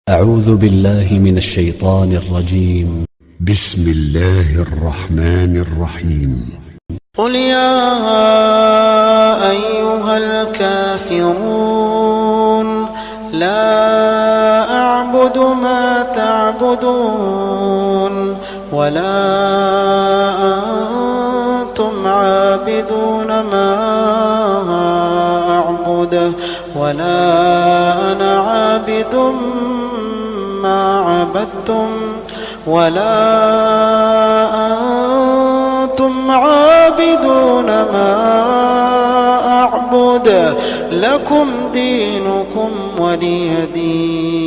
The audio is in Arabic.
أعوذ بالله من الشيطان الرجيم. بسم الله الرحمن الرحيم. قل يا أيها الكافرون لا أعبد ما تعبدون ولا أنتم عابدون ما أعبد ولا أنا عابد ما عبدتم ولا أنتم عابدون ما أعبد لكم دينكم ولي دين.